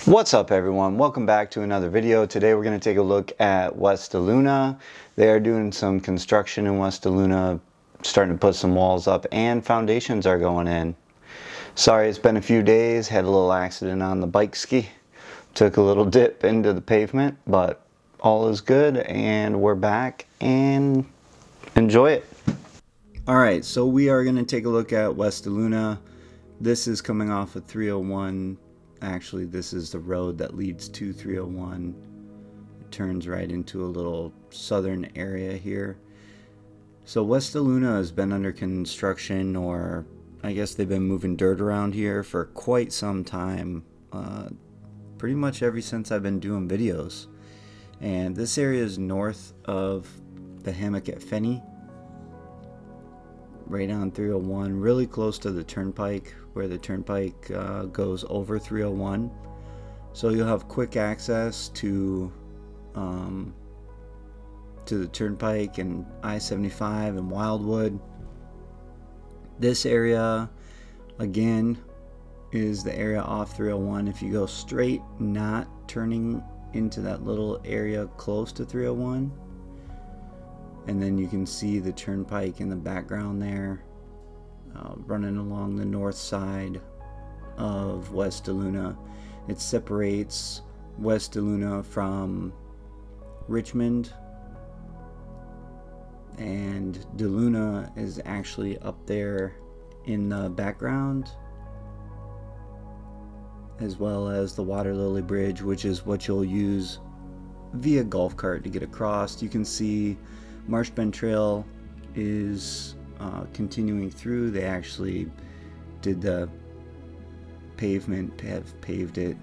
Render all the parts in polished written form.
What's up everyone, welcome back to another video. Today we're going to take a look at West DeLuna. They are doing some construction in West DeLuna, starting to put some walls up and foundations are going in. Sorry it's been a few days, had a little accident on the bike ski. Took a little dip into the pavement, but all is good and we're back and enjoy it. Alright, so we are going to take a look at West DeLuna. This is coming off of 301. Actually, this is the road that leads to 301. It turns right into a little southern area here. So West DeLuna has been under construction, or I guess they've been moving dirt around here for quite some time. Pretty much ever since I've been doing videos. And this area is north of the hammock at Fenney. Right on 301, really close to the turnpike, where the turnpike goes over 301. So you'll have quick access to the turnpike and I-75 and Wildwood. This area, again, is the area off 301. If you go straight, not turning into that little area close to 301, and then you can see the turnpike in the background there, running along the north side of West DeLuna. It separates West DeLuna from Richmond, and DeLuna is actually up there in the background, as well as the Water Lily Bridge, which is what you'll use via golf cart to get across. You can see Marsh Bend Trail is continuing through. They actually did the pavement, have paved it.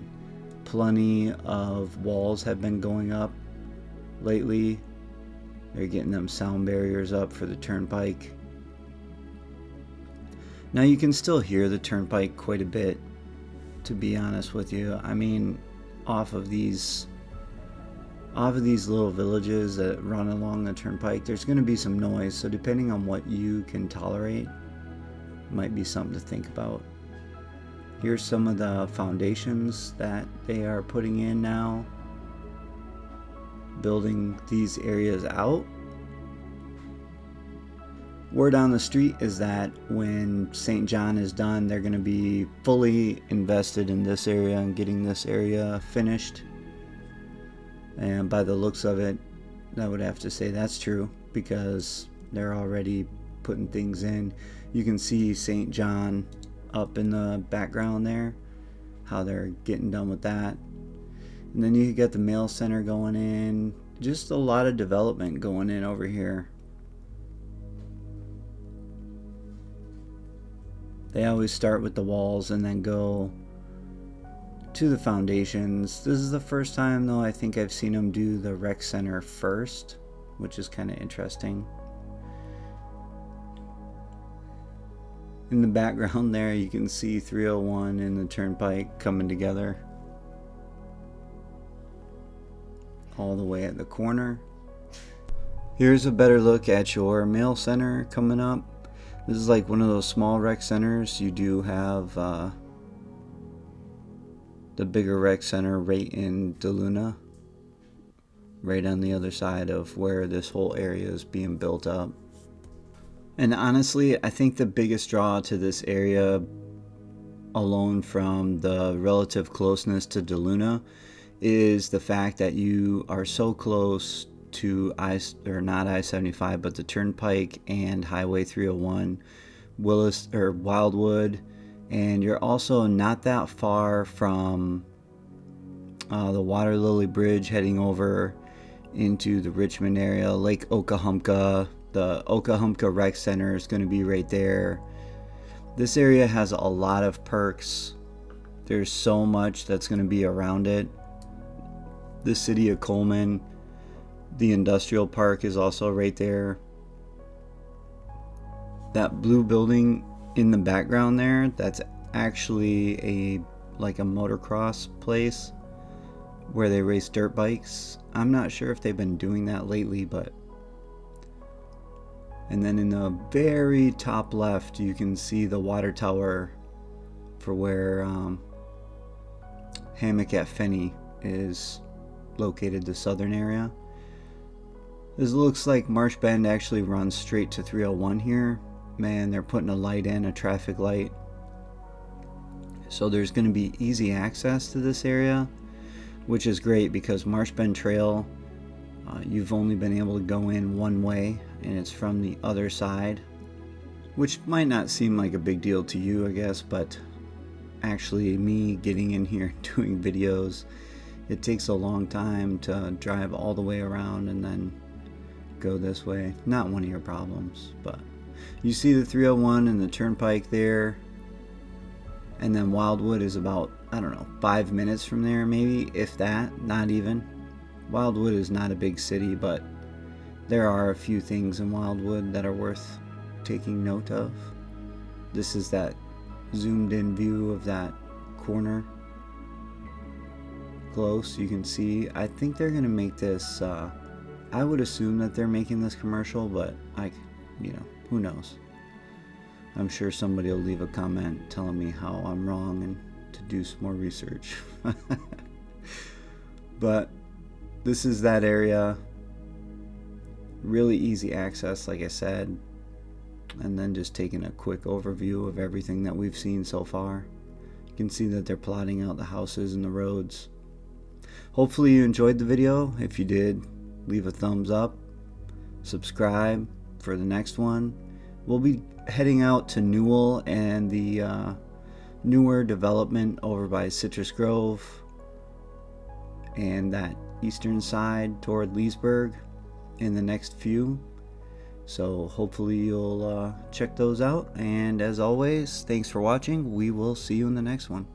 Plenty of walls have been going up lately. They're getting them sound barriers up for the turnpike. Now you can still hear the turnpike quite a bit, to be honest with you. I mean, off of these little villages that run along the turnpike, there's going to be some noise, so depending on what you can tolerate, might be something to think about. Here's some of the foundations that they are putting in now, building these areas out. Word on the street is that when St. John is done, they're going to be fully invested in this area and getting this area finished. And by the looks of it, I would have to say that's true, because they're already putting things in. You can see St. John up in the background there, how they're getting done with that. And then you get the mail center going in. Just a lot of development going in over here. They always start with the walls and then go to the foundations. This is the first time, though, I think I've seen them do the rec center first, which is kind of interesting. In the background there, you can see 301 and the turnpike coming together all the way at the corner. Here's a better look at your mail center coming up. This is like one of those small rec centers. You do have the bigger rec center right in DeLuna, right on the other side of where this whole area is being built up. And honestly, I think the biggest draw to this area, alone from the relative closeness to DeLuna, is the fact that you are so close to not I-75, but the turnpike and Highway 301, Wildwood. And you're also not that far from the Water Lily Bridge heading over into the Richmond area. Lake Okahumpka, the Okahumpka Rec Center is going to be right there. This area has a lot of perks. There's so much that's going to be around it. The city of Coleman, the industrial park is also right there. That blue building in the background there, that's actually like a motocross place where they race dirt bikes. I'm not sure if they've been doing that lately, but... And then in the very top left, you can see the water tower for where Hammock at Finney is located the southern area. This looks like Marsh Bend actually runs straight to 301 here. Man, they're putting a light in, a traffic light. So there's going to be easy access to this area, which is great because Marsh Bend Trail, you've only been able to go in one way, and it's from the other side, which might not seem like a big deal to you, I guess, but actually me getting in here doing videos, it takes a long time to drive all the way around and then go this way. Not one of your problems, but you see the 301 and the turnpike there, and then Wildwood is about, I don't know, 5 minutes from there, maybe, if that, not even. Wildwood is not a big city, but there are a few things in Wildwood that are worth taking note of. This is that zoomed in view of that corner. Close, you can see. I think they're gonna make this, I would assume that they're making this commercial, but who knows? I'm sure somebody will leave a comment telling me how I'm wrong and to do some more research. But this is that area. Really easy access, like I said. And then just taking a quick overview of everything that we've seen so far. You can see that they're plotting out the houses and the roads. Hopefully you enjoyed the video. If you did, leave a thumbs up. Subscribe for the next one. We'll be heading out to Newell and the newer development over by Citrus Grove and that eastern side toward Leesburg in the next few. So hopefully you'll check those out, and as always, thanks for watching. We will see you in the next one.